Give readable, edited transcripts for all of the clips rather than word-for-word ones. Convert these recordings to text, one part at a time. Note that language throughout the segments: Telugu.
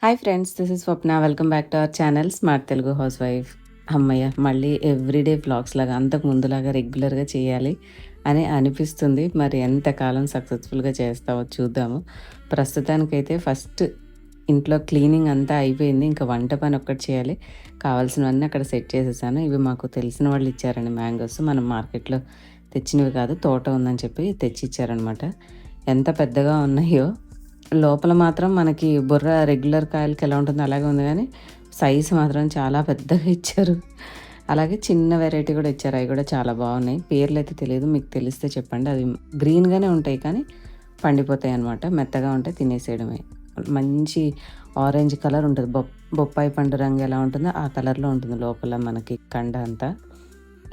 Hi friends, this is Swapna. Welcome back to our channel smart Telugu house wife. హమ్మయ్య! మళ్ళీ ఎవ్రీడే వ్లాగ్స్ లాగా అంతకు ముందులాగా రెగ్యులర్‌గా చేయాలి అని అనిపిస్తుంది. మరి ఎంతకాలం సక్సెస్‌ఫుల్‌గా చేస్తామో చూద్దాము. ప్రస్తుతానికైతే ఫస్ట్ ఇంట్లో క్లీనింగ్ అంతా అయిపోయింది. ఇంకా వంట పని ఒక్కటి చేయాలి. కావాల్సినవన్నీ అక్కడ సెట్ చేసేసాను. ఇవి మాకు తెలిసిన వాళ్ళు ఇచ్చారండి మ్యాంగోస్. మనం మార్కెట్‌లో తెచ్చినవి కాదు, తోట ఉందని చెప్పి తెచ్చిచ్చారనమాట. ఎంత పెద్దగా ఉన్నాయో! లోపల మాత్రం మనకి బుర్ర రెగ్యులర్ కాయలకి ఎలా ఉంటుందో అలాగే ఉంది గానీ, సైజ్ మాత్రం చాలా పెద్దగా ఇచ్చారు. అలాగే చిన్న వెరైటీ కూడా ఇచ్చారు. అవి కూడా చాలా బాగున్నాయి. పేర్లయితే తెలీదు. మీకు తెలిస్తే చెప్పండి. అవి గ్రీన్‌గానే ఉంటాయి కానీ పండిపోతాయన్నమాట. మెత్తగా ఉంటే తినేసేయడమే. మంచి ఆరెంజ్ కలర్ ఉంటది. బొప్పాయి పండు రంగు ఎలా ఉంటుందో ఆ కలర్‌లో ఉంటుంది లోపల మనకి కండ అంతా.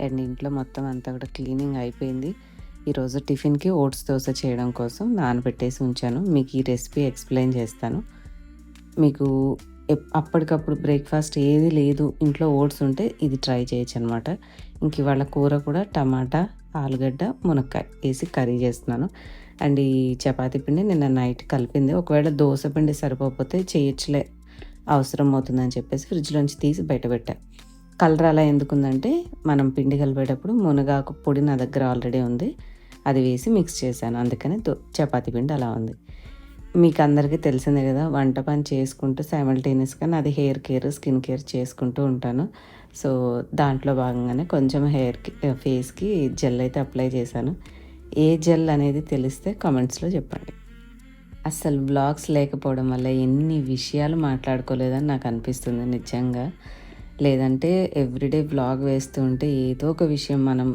అండ్ ఇంట్లో మొత్తం అంతా కూడా క్లీనింగ్ అయిపోయింది. ఈరోజు టిఫిన్‌కి ఓట్స్ దోస చేయడం కోసం నానబెట్టేసి ఉంచాను. మీకు ఈ రెసిపీ ఎక్స్‌ప్లెయిన్ చేస్తాను. మీకు అప్పటికప్పుడు బ్రేక్‌ఫాస్ట్ ఏది లేదు, ఇంట్లో ఓట్స్ ఉంటే ఇది ట్రై చేయొచ్చనమాట. ఇంక ఇవాళ కూర కూడా టమాటా, ఆలుగడ్డ, మునక్కాయ ఏసి కర్రీ చేస్తున్నాను. అండ్ ఈ చపాతీ పిండి నిన్న నైట్ కలిపింది. ఒకవేళ దోస పిండి సరిపోకపోతే చేయొచ్చులే, అవసరం అవుతుందని చెప్పేసి ఫ్రిడ్జ్‌లోంచి తీసి బయట పెట్టా. కలర్ అలా ఎందుకుందంటే, మనం పిండి కలిపేటప్పుడు మునగాకు పొడి నా దగ్గర ఆల్రెడీ ఉంది. అది వేసి మిక్స్ చేశాను. అందుకని చపాతీ పిండి అలా ఉంది. మీకు అందరికీ తెలిసిందే కదా! వంట పని చేసుకుంటూ సైమల్టేనియస్‌గా నాది హెయిర్ కేర్, స్కిన్ కేర్ చేసుకుంటూ ఉంటాను. సో, దాంట్లో భాగంగానే కొంచెం ఫేస్‌కి జెల్ అయితే అప్లై చేశాను. ఏ జెల్ అనేది తెలిస్తే కామెంట్స్‌లో చెప్పండి. అస్సలు వ్లాగ్స్ లేకపోవడం వల్ల ఎన్ని విషయాలు మాట్లాడుకోలేదని నాకు అనిపిస్తుంది నిజంగా. లేదంటే ఎవ్రీడే వ్లాగ్ వేస్తూ ఉంటే ఏదో ఒక విషయం మనం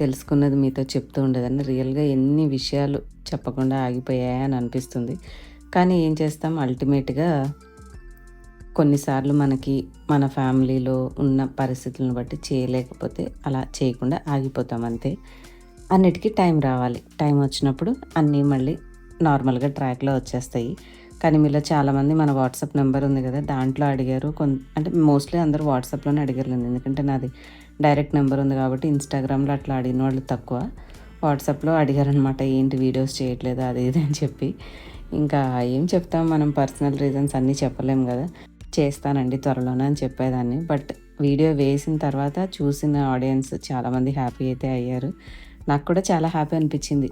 తెలుసుకున్నది మీతో చెప్తూ ఉండేదాన్ని. రియల్‌గా ఎన్ని విషయాలు చెప్పకుండా ఆగిపోయాయా అని అనిపిస్తుంది. కానీ ఏం చేస్తాం, అల్టిమేట్‌గా కొన్నిసార్లు మనకి మన ఫ్యామిలీలో ఉన్న పరిస్థితులను బట్టి చేయలేకపోతే అలా చేయకుండా ఆగిపోతాం అంతే. అన్నిటికీ టైం రావాలి. టైం వచ్చినప్పుడు అన్నీ మళ్ళీ నార్మల్‌గా ట్రాక్‌లో వచ్చేస్తాయి. కానీ మీలో చాలామంది మన వాట్సాప్ నెంబర్ ఉంది కదా! దాంట్లో అడిగారు. అంటే మోస్ట్‌లీ అందరూ వాట్సాప్‌లోనే అడిగారులెండి. ఎందుకంటే నాది డైరెక్ట్ నెంబర్ ఉంది కాబట్టి ఇన్‌స్టాగ్రామ్‌లో అట్లా అడిగిన వాళ్ళు తక్కువ. వాట్సాప్‌లో అడిగారనమాట. ఏంటి వీడియోస్ చేయట్లేదా అది ఇది అని చెప్పి. ఇంకా ఏం చెప్తాం, మనం పర్సనల్ రీజన్స్ అన్నీ చెప్పలేం కదా! చేస్తానండి త్వరలోనే అని చెప్పేదాన్ని. బట్ వీడియో వేసిన తర్వాత చూసిన ఆడియన్స్ చాలామంది హ్యాపీ అయితే అయ్యారు. నాకు కూడా చాలా హ్యాపీ అనిపించింది.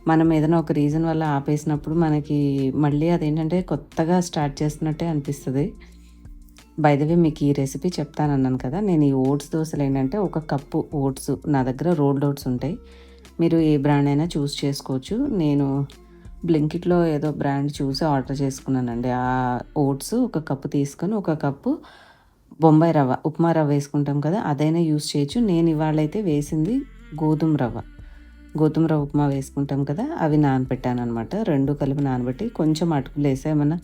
మనం ఏదైనా ఒక రీజన్ వల్ల ఆపేసినప్పుడు మనకి మళ్ళీ అదేంటంటే కొత్తగా స్టార్ట్ చేస్తున్నట్టే అనిపిస్తది. బై ద వే మీకు ఈ రెసిపీ చెప్తానన్నాను కదా! నేను ఈ ఓట్స్ దోసలేంటంటే ఒక కప్పు ఓట్స్, నా దగ్గర రోల్డ్ ఓట్స్ ఉంటాయి. మీరు ఏ బ్రాండ్ అయినా చూస్ చేసుకోవచ్చు. నేను బ్లింకిట్‌లో ఏదో బ్రాండ్ చూసి ఆర్డర్ చేసుకున్నానండి. ఆ ఓట్స్ ఒక కప్పు తీసుకొని, ఒక కప్పు బొంబాయి రవ్వ, ఉప్మా రవ్వ వేసుకుంటాం కదా! అదైనా యూజ్ చేయొచ్చు. నేను ఇవాళైతే వేసింది గోధుమ రవ్వ. గోధుమ రవ్వ ఉప్మా వేసుకుంటాం కదా! అవి నానబెట్టాననమాట. 2 కలిపి నానబెట్టి కొంచెం అటుకులేసా, ఏమన్నా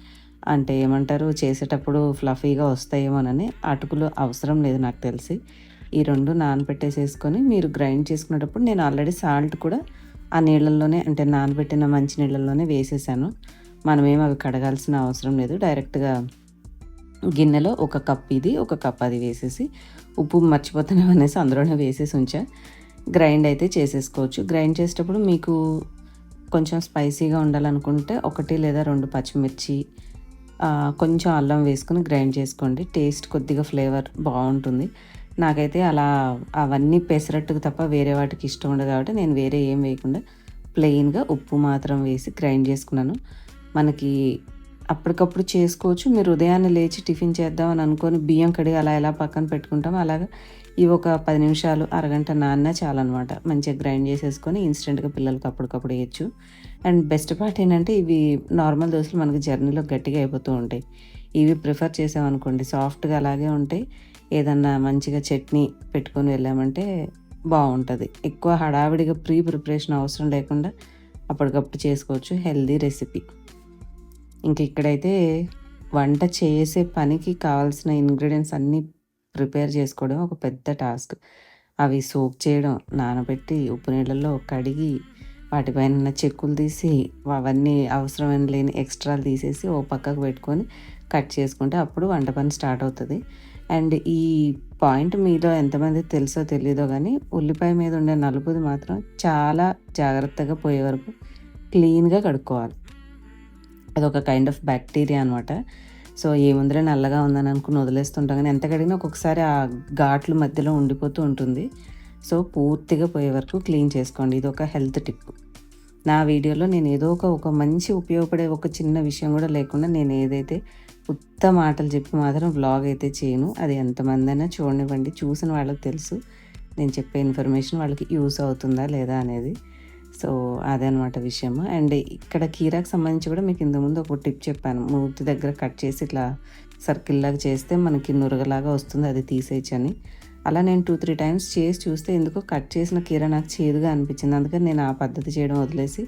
అంటే ఏమంటారు, చేసేటప్పుడు ఫ్లఫీగా వస్తాయేమోనని. అటుకులు అవసరం లేదు నాకు తెలిసి. ఈ 2 నానబెట్టేసేసుకొని మీరు గ్రైండ్ చేసుకునేటప్పుడు నేను ఆల్రెడీ సాల్ట్ కూడా ఆ నీళ్ళల్లోనే, అంటే నానబెట్టిన మంచి నీళ్ళల్లోనే వేసేసాను. మనమేమి అవి కడగాల్సిన అవసరం లేదు. డైరెక్ట్‌గా గిన్నెలో ఒక కప్ ఇది, ఒక కప్ అది వేసేసి, ఉప్పు మర్చిపోతున్నాం అనేసి అందులోనే వేసేసి ఉంచా. గ్రైండ్ అయితే చేసేసుకోవచ్చు. గ్రైండ్ చేసేటప్పుడు మీకు కొంచెం స్పైసీగా ఉండాలనుకుంటే 1 లేదా 2 పచ్చిమిర్చి, కొంచెం అల్లం వేసుకొని గ్రైండ్ చేసుకోండి. టేస్ట్ కొద్దిగా ఫ్లేవర్ బావుంటుంది. నాకైతే అలా అవన్నీ పెసరట్టుకు తప్ప వేరే వాటికి ఇష్టం ఉండదు కాబట్టి నేను వేరే ఏం వేయకుండా ప్లెయిన్‌గా ఉప్పు మాత్రం వేసి గ్రైండ్ చేసుకున్నాను. మనకి అప్పటికప్పుడు చేసుకోవచ్చు. మీరు ఉదయాన్నే లేచి టిఫిన్ చేద్దామని అనుకోని బియ్యం కడిగి అలా ఎలా పక్కన పెట్టుకుంటామో అలాగా ఇవి ఒక 10 నిమిషాలు, అరగంట నానినా చాలనమాట. మంచిగా గ్రైండ్ చేసేసుకొని ఇన్‌స్టెంట్‌గా పిల్లలకి అప్పటికప్పుడు ఇయొచ్చు. అండ్ బెస్ట్ పార్ట్ ఏంటంటే, ఇవి నార్మల్ దోసలు మనకి జర్నీలో గట్టిగా అయిపోతూ ఉంటాయి. ఇవి ప్రిఫర్ చేసామనుకోండి సాఫ్ట్‌గా అలాగే ఉంటాయి. ఏదన్నా మంచిగా చట్నీ పెట్టుకొని వెళ్ళామంటే బావుంటది. ఎక్కువ హడావిడిగా ప్రిపరేషన్ అవసరం లేకుండా అప్పటికప్పుడు చేసుకోవచ్చు. Healthy recipe. ఇంక ఇక్కడైతే వంట చేసే పనికి కావాల్సిన ఇంగ్రీడియెంట్స్ అన్నీ ప్రిపేర్ చేసుకోవడం ఒక పెద్ద టాస్క్. అవి సోక్ చేయడం, నానబెట్టి, ఉప్పు నీళ్ళల్లో కడిగి, వాటిపైన ఉన్న చెక్కులు తీసి, అవన్నీ అవసరమైన లేని ఎక్స్ట్రాలు తీసేసి ఓ పక్కకు పెట్టుకొని కట్ చేసుకుంటే అప్పుడు వంట పని స్టార్ట్ అవుతది. అండ్ ఈ పాయింట్ మీలో ఎంతమందికి తెలుసో తెలీదో గానీ, ఉల్లిపాయ మీద ఉండే నలుపుది మాత్రం చాలా జాగ్రత్తగా పోయే వరకు క్లీన్‌గా కడుక్కోవాలి. అదొక కైండ్ ఆఫ్ బ్యాక్టీరియా అనమాట. సో ఏముందిలే నల్లగా ఉందని అనుకుని వదిలేస్తుంటాం, కానీ ఎంత కడిగినా ఒక్కొక్కసారి ఆ ఘాట్లు మధ్యలో ఉండిపోతూ ఉంటుంది. సో పూర్తిగా పోయే వరకు క్లీన్ చేసుకోండి. ఇదొక హెల్త్ టిప్. నా వీడియోలో నేను ఏదో ఒక మంచి ఉపయోగపడే ఒక చిన్న విషయం కూడా లేకుండా నేను ఏదైతే ఉత్త మాటలు చెప్పి మాత్రం వ్లాగ్ అయితే చేయను. అది ఎంతమందైనా చూడనివ్వండి, చూసిన వాళ్ళకి తెలుసు నేను చెప్పే ఇన్ఫర్మేషన్ వాళ్ళకి యూస్ అవుతుందా లేదా అనేది. సో అదే అనమాట విషయము. అండ్ ఇక్కడ కీరాకి సంబంధించి కూడా మీకు ఇంతకుముందు ఒక టిప్ చెప్పాను. మూతి దగ్గర కట్ చేసి ఇట్లా సర్కిల్ లాగా చేస్తే మనకి నురగలాగా వస్తుంది, అది తీసేయచ్చని. అలా నేను 2-3 టైమ్స్ చేసి చూస్తే ఎందుకో కట్ చేసిన కీర నాకు చేదుగా అనిపించింది. అందుకని నేను ఆ పద్ధతి చేయడం వదిలేసి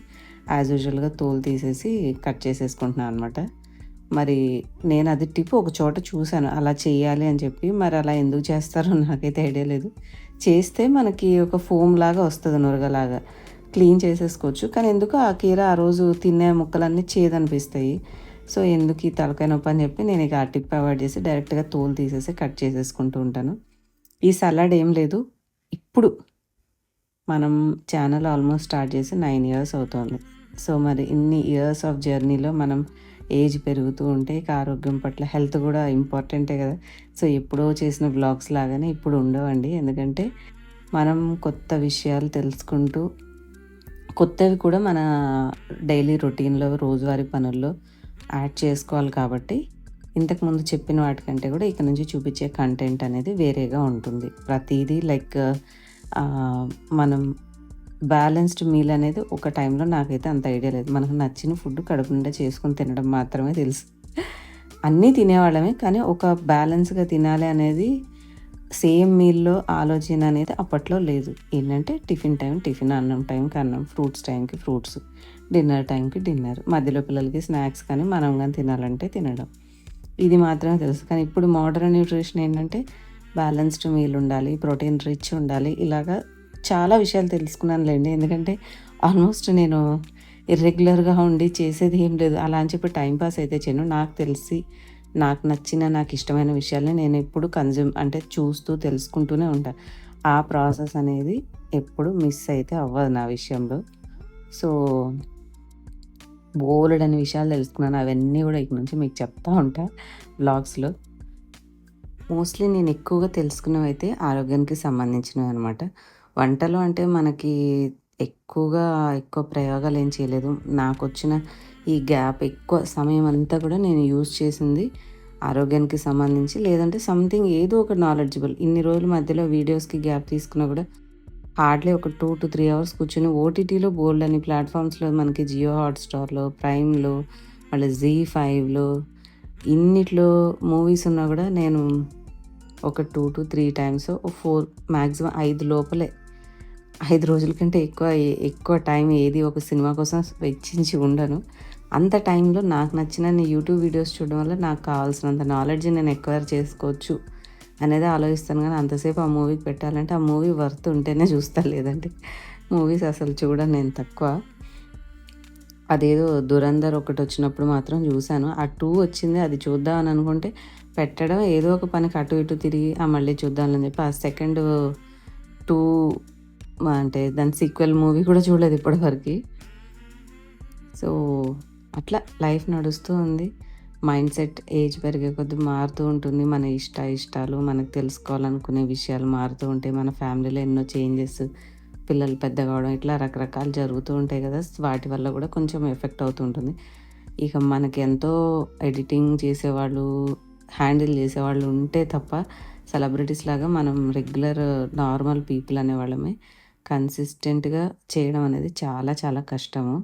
యాజ్ యూజువల్గా తోలు తీసేసి కట్ చేసేసుకుంటున్నాను అనమాట. మరి నేను అది టిప్ ఒక చోట చూశాను అలా చేయాలి అని చెప్పి. మరి అలా ఎందుకు చేస్తారో నాకైతే ఐడియా లేదు. చేస్తే మనకి ఒక ఫోమ్ లాగా వస్తుంది, నురగలాగా క్లీన్ చేసేసుకోవచ్చు. కానీ ఎందుకు ఆ కీర ఆ రోజు తినే ముక్కలన్నీ చేదనిపిస్తాయి. సో ఎందుకు ఈ తలకాయ నొప్పి అని చెప్పి నేను ఇక ఆ టిప్ అవాయిడ్ చేసి డైరెక్ట్గా తోలు తీసేసి కట్ చేసేసుకుంటూ ఉంటాను. ఈ సలాడ్ ఏం లేదు, ఇప్పుడు మనం ఛానల్ ఆల్మోస్ట్ స్టార్ట్ చేసి 9 ఇయర్స్ అవుతుంది. సో మరి ఇన్ని ఇయర్స్ ఆఫ్ జర్నీలో మనం ఏజ్ పెరుగుతూ ఉంటే ఇక ఆరోగ్యం పట్ల హెల్త్ కూడా ఇంపార్టెంటే కదా. సో ఎప్పుడో చేసిన వ్లాగ్స్ లాగానే ఇప్పుడు ఉండవండి. ఎందుకంటే మనం కొత్త విషయాలు తెలుసుకుంటూ కొత్తవి కూడా మన డైలీ రొటీన్లో రోజువారీ పనుల్లో యాడ్ చేసుకోవాలి. కాబట్టి ఇంతకుముందు చెప్పిన వాటికంటే కూడా ఇక నుంచి చూపించే కంటెంట్ అనేది వేరేగా ఉంటుంది. ప్రతిదీ లైక్ మనం బ్యాలెన్స్డ్ మీల్ అనేది ఒక టైంలో నాకైతే అంత ఐడియా లేదు. మనకు నచ్చిన ఫుడ్ కడుపు నిండా చేసుకొని తినడం మాత్రమే తెలుసు. అన్నీ తినేవాళ్ళమే, కానీ ఒక బ్యాలెన్స్గా తినాలి అనేది సేమ్ మీల్లో ఆలోచన అనేది అప్పట్లో లేదు. ఏంటంటే టిఫిన్ టైం టిఫిన్, అన్నం టైంకి అన్నం, ఫ్రూట్స్ టైంకి ఫ్రూట్స్, డిన్నర్ టైంకి డిన్నర్, మధ్యలో పిల్లలకి స్నాక్స్ కానీ మనం కానీ తినాలంటే తినడం, ఇది మాత్రమే తెలుసు. కానీ ఇప్పుడు మోడర్న్ న్యూట్రిషన్ ఏంటంటే బ్యాలెన్స్డ్ మీల్ ఉండాలి, ప్రోటీన్ రిచ్ ఉండాలి, ఇలాగా చాలా విషయాలు తెలుసుకున్నానులేండి. ఎందుకంటే ఆల్మోస్ట్ నేను ఇర్రెగ్యులర్గా ఉండి చేసేది ఏం లేదు. అలా అని చెప్పి టైంపాస్ అయితే చేయను. నాకు తెలిసి నాకు నచ్చిన నాకు ఇష్టమైన విషయాల్ని నేను ఎప్పుడు అంటే చూస్తూ తెలుసుకుంటూనే ఉంటాను. ఆ ప్రాసెస్ అనేది ఎప్పుడు మిస్ అయితే అవ్వదు నా విషయంలో. సో బోలెడన్ని విషయాలు తెలుసుకున్నాను. అవన్నీ కూడా ఇక నుంచి మీకు చెప్తా ఉంటా వ్లాగ్స్లో. మోస్ట్లీ నేను ఎక్కువగా తెలుసుకున్నవైతే ఆరోగ్యానికి సంబంధించినవి అనమాట. వంటలు అంటే మనకి ఎక్కువ ప్రయోగాలు ఏం చేయలేదు. నాకు వచ్చిన ఈ గ్యాప్ ఎక్కువ సమయం అంతా కూడా నేను యూజ్ చేసింది ఆరోగ్యానికి సంబంధించి, లేదంటే సంథింగ్ ఏదో ఒక నాలెడ్జబుల్. ఇన్ని రోజుల మధ్యలో వీడియోస్కి గ్యాప్ తీసుకున్నా కూడా హార్డ్లీ ఒక 2-3 అవర్స్ కూర్చొని ఓటీటీలో బోల్డ్ అని ప్లాట్ఫామ్స్లో మనకి జియో హాట్స్టార్లో, ప్రైమ్లో, మళ్ళీ జీ5లో ఇన్నిట్లో మూవీస్ ఉన్నా కూడా నేను ఒక 2-3 టైమ్స్ 4 మ్యాక్సిమం 5 లోపలే, 5 రోజుల కంటే ఎక్కువ టైం ఏది ఒక సినిమా కోసం వెచ్చించి ఉండను. అంత టైంలో నాకు నచ్చిన యూట్యూబ్ వీడియోస్ చూడడం వల్ల నాకు కావాల్సినంత నాలెడ్జ్ నేను ఎక్వైర్ చేసుకోవచ్చు అనేది ఆలోచిస్తాను. కానీ అంతసేపు ఆ మూవీకి పెట్టాలంటే ఆ మూవీ వర్త్ ఉంటేనే చూస్తాను, లేదంటే మూవీస్ అసలు చూడను నేను తక్కువ. అదేదో దురంధర్ ఒకటి వచ్చినప్పుడు మాత్రం చూశాను. ఆ 2 వచ్చింది, అది చూద్దామని అనుకుంటే పెట్టడం ఏదో ఒక పనికి అటు ఇటు తిరిగి మళ్ళీ చూద్దామని చెప్పి ఆ సెకండ్ 2 అంటే దాని సీక్వెల్ మూవీ కూడా చూడలేదు ఇప్పటివరకు. సో అట్లా లైఫ్ నడుస్తూ ఉంది. మైండ్ సెట్ ఏజ్ పెరిగే కొద్దీ మారుతూ ఉంటుంది. మన ఇష్టాలు, మనకు తెలుసుకోవాలనుకునే విషయాలు మారుతూ ఉంటాయి. మన ఫ్యామిలీలో ఎన్నో చేంజెస్, పిల్లలు పెద్ద కావడం, ఇట్లా రకరకాలు జరుగుతూ ఉంటాయి కదా. వాటి వల్ల కూడా కొంచెం ఎఫెక్ట్ అవుతూ ఉంటుంది. ఇక మనకి ఎంతో ఎడిటింగ్ చేసేవాళ్ళు, హ్యాండిల్ చేసేవాళ్ళు ఉంటే తప్ప సెలబ్రిటీస్ లాగా మనం రెగ్యులర్ నార్మల్ పీపుల్ అనేవాళ్ళమే కన్సిస్టెంట్గా చేయడం అనేది చాలా చాలా కష్టము.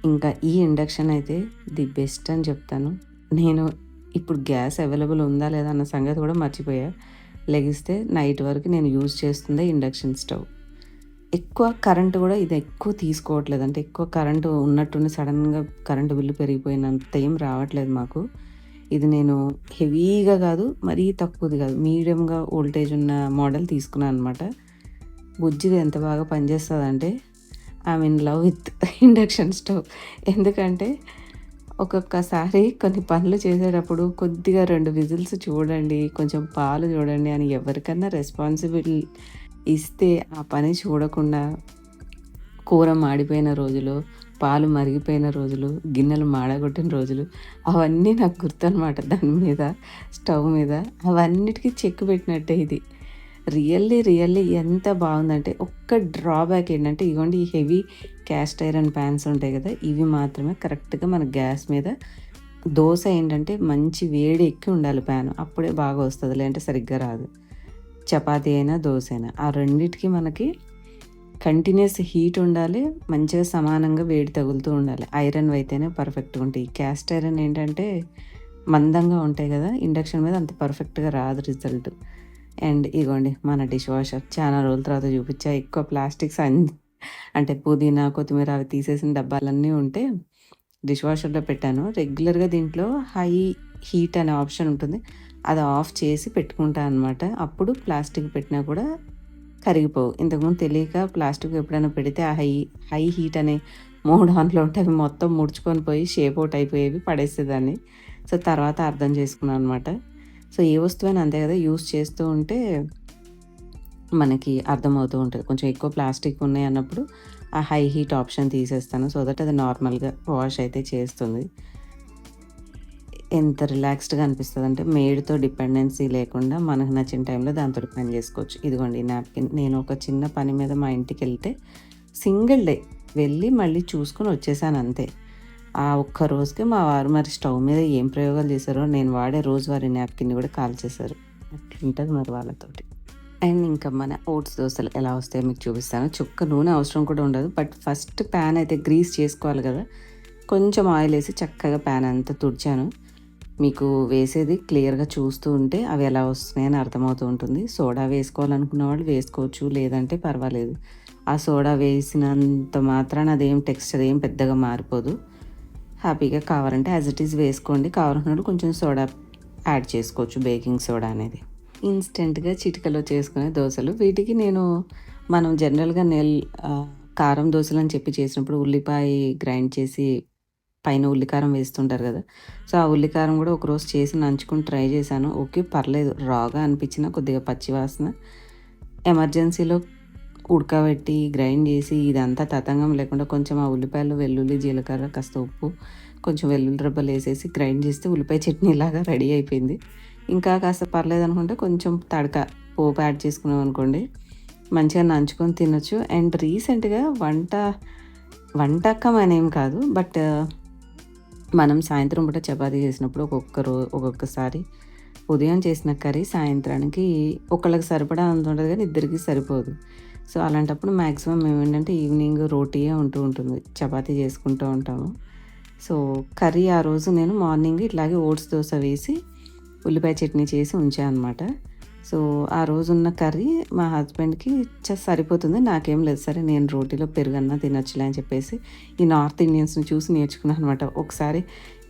ఇంకా ఈ ఇండక్షన్ అయితే ది బెస్ట్ అని చెప్తాను. నేను ఇప్పుడు గ్యాస్ అవైలబుల్ ఉందా లేదా అన్న సంగతి కూడా మర్చిపోయా. లెగిస్తే నైట్ వరకు నేను యూజ్ చేస్తుందే ఇండక్షన్ స్టవ్. ఎక్కువ కరెంటు కూడా ఇది ఎక్కువ తీసుకోవట్లేదు. అంటే ఎక్కువ కరెంటు ఉన్నట్టుండి సడన్గా కరెంటు బిల్లు పెరిగిపోయినంత ఏం రావట్లేదు మాకు. ఇది నేను హెవీగా కాదు, మరీ తక్కువది కాదు, మీడియంగా వోల్టేజ్ ఉన్న మోడల్ తీసుకున్నాను అనమాట. బుజ్జిది ఎంత బాగా పనిచేస్తుందంటే I'm in love with induction stove. ఎందుకంటే ఒక్కొక్కసారి కొన్ని పనులు చేసేటప్పుడు కొద్దిగా 2 విజిల్స్ చూడండి, కొంచెం పాలు చూడండి అని ఎవరికన్నా రెస్పాన్సిబుల్ ఇస్తే ఆ పని చూడకుండా కూర మాడిపోయిన రోజులు, పాలు మరిగిపోయిన రోజులు, గిన్నెలు మాడగొట్టిన రోజులు అవన్నీ నాకు గుర్తనమాట. దాని మీద స్టవ్ మీద అవన్నిటికీ చెక్ పెట్టినట్టే ఇది. రియల్లీ ఎంత బాగుందంటే, ఒక్క డ్రాబ్యాక్ ఏంటంటే ఇగోండి ఈ హెవీ క్యాస్ట్ ఐరన్ ప్యాన్స్ ఉంటాయి కదా, ఇవి మాత్రమే కరెక్ట్గా మన గ్యాస్ మీద దోశ ఏంటంటే మంచి వేడి ఎక్కి ఉండాలి ప్యాన్, అప్పుడే బాగా వస్తుంది, లేదంటే సరిగ్గా రాదు. చపాతీ అయినా దోశ అయినా ఆ రెండిటికి మనకి కంటిన్యూస్ హీట్ ఉండాలి, మంచిగా సమానంగా వేడి తగులుతూ ఉండాలి. ఐరన్ అయితేనే పర్ఫెక్ట్గా ఉంటాయి. క్యాస్ట్ ఐరన్ ఏంటంటే మందంగా ఉంటాయి కదా, ఇండక్షన్ మీద అంత పర్ఫెక్ట్గా రాదు రిజల్ట్. అండ్ ఇగోండి మన డిష్ వాషర్ చాలా రోజుల తర్వాత చూపించా. ఎక్కువ ప్లాస్టిక్స్ అంటే పుదీనా, కొత్తిమీర అవి తీసేసిన డబ్బాలన్నీ ఉంటే డిష్ వాషర్లో పెట్టాను. రెగ్యులర్గా దీంట్లో హై హీట్ అనే ఆప్షన్ ఉంటుంది, అది ఆఫ్ చేసి పెట్టుకుంటాను అనమాట. అప్పుడు ప్లాస్టిక్ పెట్టినా కూడా కరిగిపోవు. ఇంతకుముందు తెలియక ప్లాస్టిక్ ఎప్పుడైనా పెడితే ఆ హై హీట్ అనే మోడ్ ఆన్లో ఉంటే అవి మొత్తం ముడుచుకొని పోయి షేప్ అవుట్ అయిపోయేవి, పడేసేదాన్ని. సో తర్వాత అర్థం చేసుకున్నాను అనమాట. సో ఏ వస్తువైనా అంతే కదా, యూస్ చేస్తూ ఉంటే మనకి అర్థమవుతూ ఉంటుంది. కొంచెం ఎక్కువ ప్లాస్టిక్ ఉన్నాయి అన్నప్పుడు ఆ హై హీట్ ఆప్షన్ తీసేస్తాను, సో దట్ అది నార్మల్గా వాష్ అయితే చేస్తుంది. ఎంత రిలాక్స్డ్గా అనిపిస్తుంది అంటే, మేడ్తో డిపెండెన్సీ లేకుండా మనకు నచ్చిన టైంలో దాంతో పని చేసుకోవచ్చు. ఇదిగోండి నాప్కిన్. నేను ఒక చిన్న పని మీద మా ఇంటికి వెళ్తే సింగిల్ డే వెళ్ళి మళ్ళీ చూసుకొని వచ్చేసాను అంతే. ఆ ఒక్క రోజుకే మా వారు మరి స్టవ్ మీద ఏం ప్రయోగాలు చేశారో, నేను వాడే రోజువారీ నాప్కిన్ని కూడా కాల్చేశారు. అట్లుంటుంది మరి వాళ్ళతోటి. అండ్ ఇంకా మన ఓట్స్ దోశలు ఎలా వస్తాయో మీకు చూపిస్తాను. చుక్క నూనె అవసరం కూడా ఉండదు, బట్ ఫస్ట్ ప్యాన్ అయితే గ్రీస్ చేసుకోవాలి కదా. కొంచెం ఆయిల్ వేసి చక్కగా ప్యాన్ అంతా తుడిచాను. మీకు వేసేది క్లియర్గా చూస్తూ ఉంటే అవి ఎలా వస్తున్నాయని అర్థమవుతూ ఉంటుంది. సోడా వేసుకోవాలనుకున్న వాళ్ళు వేసుకోవచ్చు, లేదంటే పర్వాలేదు. ఆ సోడా వేసినంత మాత్రాన అదేం టెక్స్చర్ ఏం పెద్దగా మారిపోదు. హ్యాపీగా కావాలంటే యాజ్ ఇట్ ఈజ్ వేసుకోండి, కావాలన్నప్పుడు కొంచెం సోడా యాడ్ చేసుకోవచ్చు, బేకింగ్ సోడా అనేది. ఇన్స్టెంట్గా చిటికలో చేసుకునే దోశలు. వీటికి నేను మనం జనరల్గా కారం దోశలు అని చెప్పి చేసినప్పుడు ఉల్లిపాయ గ్రైండ్ చేసి పైన ఉల్లికారం వేస్తుంటారు కదా, సో ఆ ఉల్లికారం కూడా ఒకరోజు చేసి నంచుకుని ట్రై చేశాను. ఓకే పర్లేదు, రాగా అనిపించిన కొద్దిగా పచ్చివాసన. ఎమర్జెన్సీలో ఉడకబెట్టి గ్రైండ్ చేసి ఇదంతా తతంగం లేకుండా కొంచెం ఆ ఉల్లిపాయలు, వెల్లుల్లి, జీలకర్ర, కాస్త ఉప్పు, కొంచెం వెల్లుల్లి రబ్బలు వేసేసి గ్రైండ్ చేస్తే ఉల్లిపాయ చట్నీ లాగా రెడీ అయిపోయింది. ఇంకా కాస్త పర్లేదు అనుకుంటే కొంచెం తడక పోపు యాడ్ చేసుకున్నాం అనుకోండి, మంచిగా నంచుకొని తినొచ్చు. అండ్ రీసెంట్గా వంటకం అనేం కాదు, బట్ మనం సాయంత్రం పూట చపాతీ చేసినప్పుడు ఒక్కొక్కసారి ఉదయం చేసిన కర్రీ సాయంత్రానికి ఒకళ్ళకి సరిపడా అంత ఉంటుంది కానీ ఇద్దరికి సరిపోదు. సో అలాంటప్పుడు మ్యాక్సిమం మేము ఏంటంటే ఈవినింగ్ రోటీయే ఉంటుంది, చపాతీ చేసుకుంటూ ఉంటాము. సో కర్రీ ఆ రోజు నేను మార్నింగ్ ఇట్లాగే ఓట్స్ దోశ వేసి ఉల్లిపాయ చట్నీ చేసి ఉంచాను అనమాట. సో ఆ రోజున్న కర్రీ మా హస్బెండ్కి సరిపోతుంది, నాకేం లేదు, సరే నేను రోటీలో పెరుగన్నా తినొచ్చులే అని చెప్పేసి ఈ నార్త్ ఇండియన్స్ని చూసి నేర్చుకున్నాను అనమాట. ఒకసారి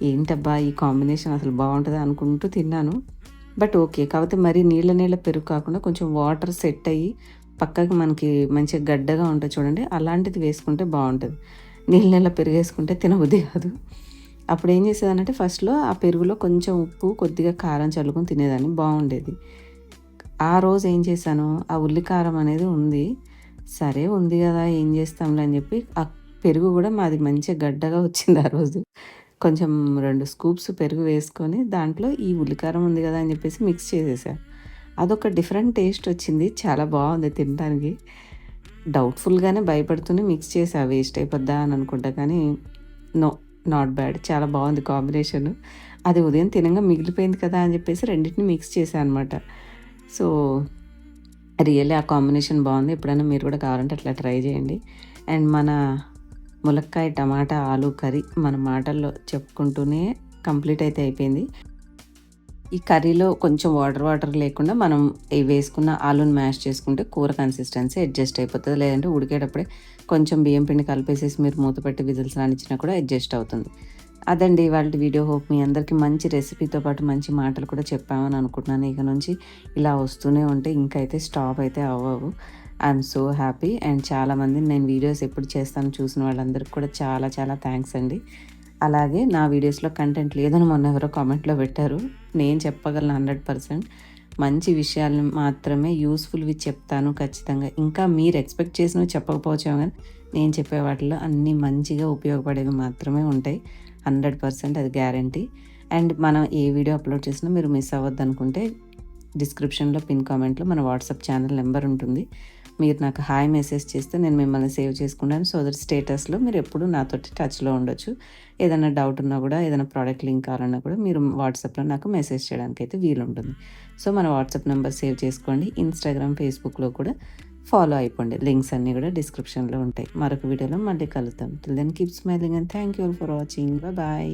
ఏంటబ్బా ఈ కాంబినేషన్ అసలు బాగుంటుందా అనుకుంటూ తిన్నాను, బట్ ఓకే. కాకపోతే మరి నీళ్ళ పెరుగు కాకుండా కొంచెం వాటర్ సెట్ అయ్యి పక్కకి మనకి మంచిగా గడ్డగా ఉంటుంది చూడండి, అలాంటిది వేసుకుంటే బాగుంటుంది. నీళ్ళ పెరుగు వేసుకుంటే తినబుద్ధి కాదు. అప్పుడు ఏం చేసేదానంటే ఫస్ట్లో ఆ పెరుగులో కొంచెం ఉప్పు, కొద్దిగా కారం చల్లుకొని తినేదాన్ని, బాగుండేది. ఆ రోజు ఏం చేశాను, ఆ ఉల్లికారం అనేది ఉంది, సరే ఉంది కదా ఏం చేస్తాంలే అని చెప్పి ఆ పెరుగు కూడా మాది మంచిగా గడ్డగా వచ్చింది ఆ రోజు. కొంచెం 2 స్కూప్స్ పెరుగు వేసుకొని దాంట్లో ఈ ఉల్లికారం ఉంది కదా అని చెప్పేసి మిక్స్ చేసేసాను. అదొక డిఫరెంట్ టేస్ట్ వచ్చింది, చాలా బాగుంది తినడానికి. డౌట్ఫుల్గానే భయపడుతూనే మిక్స్ చేసా, వేస్ట్ అయిపోద్దా అని అనుకుంటా, కానీ నో, నాట్ బ్యాడ్, చాలా బాగుంది కాంబినేషన్. అది ఉదయం తినంగా మిగిలిపోయింది కదా అని చెప్పేసి రెండింటిని మిక్స్ చేశాను అనమాట. సో రియల్లీ ఆ కాంబినేషన్ బాగుంది. ఎప్పుడైనా మీరు కూడా కావాలంటే అట్లా ట్రై చేయండి. అండ్ మన ములక్కాయ టమాటా ఆలు కర్రీ మన మాటల్లో చెప్పుకుంటూనే కంప్లీట్ అయితే అయిపోయింది. ఈ కర్రీలో కొంచెం వాటర్ లేకుండా మనం వేసుకున్న ఆలూని మ్యాష్ చేసుకుంటే కూర కన్సిస్టెన్సీ అడ్జస్ట్ అయిపోతుంది, లేదంటే ఉడికేటప్పుడే కొంచెం బియ్యం పిండి కలిపేసేసి మీరు మూత పెట్టి విజిల్స్ రానిచ్చినా కూడా అడ్జస్ట్ అవుతుంది. అదండి ఇవాళ వీడియో. హోప్ మీ అందరికీ మంచి రెసిపీతో పాటు మంచి మాటలు కూడా చెప్పామని అనుకుంటున్నాను. ఇక నుంచి ఇలా వస్తూనే ఉంటే ఇంకైతే స్టాప్ అయితే అవ్వవు. I'm so happy. అండ్ చాలామంది నేను వీడియోస్ ఎప్పుడు చేస్తాను చూసిన వాళ్ళందరికీ కూడా చాలా చాలా థ్యాంక్స్ అండి. అలాగే నా వీడియోస్లో కంటెంట్ లేదని మొన్న ఎవరో కామెంట్లో పెట్టారు. నేను చెప్పగలను 100% మంచి విషయాలను మాత్రమే యూస్ఫుల్వి చెప్తాను ఖచ్చితంగా. ఇంకా మీరు ఎక్స్పెక్ట్ చేసినవి చెప్పకపోవచ్చాము, కానీ నేను చెప్పే వాటిలో అన్నీ మంచిగా ఉపయోగపడేవి మాత్రమే ఉంటాయి. 100% అది గ్యారంటీ. అండ్ మనం ఏ వీడియో అప్లోడ్ చేసినా మీరు మిస్ అవ్వద్దనుకుంటే డిస్క్రిప్షన్‌లో పిన్ కామెంట్‌లో మన వాట్సాప్ ఛానల్ నెంబర్ ఉంటుంది. మీరు నాకు హాయ్ మెసేజ్ చేస్తే నేను మిమ్మల్ని సేవ్ చేసుకుంటాను. సో దట్ స్టేటస్‌లో మీరు ఎప్పుడూ నాతోటి టచ్‌లో ఉండొచ్చు. ఏదైనా డౌట్ ఉన్నా కూడా, ఏదైనా ప్రోడక్ట్ లింక్ కావాలన్నా కూడా మీరు వాట్సాప్‌లో నాకు మెసేజ్ చేయడానికైతే వీలుంటుంది. సో మన వాట్సాప్ నెంబర్ సేవ్ చేసుకోండి. ఇన్‌స్టాగ్రామ్, ఫేస్‌బుక్‌లో కూడా ఫాలో అయిపోండి. లింక్స్ అన్నీ కూడా డిస్క్రిప్షన్‌లో ఉంటాయి. మరొక వీడియోలో మళ్ళీ కలుద్దాం. Till then keep smiling and thank you all for watching. Bye.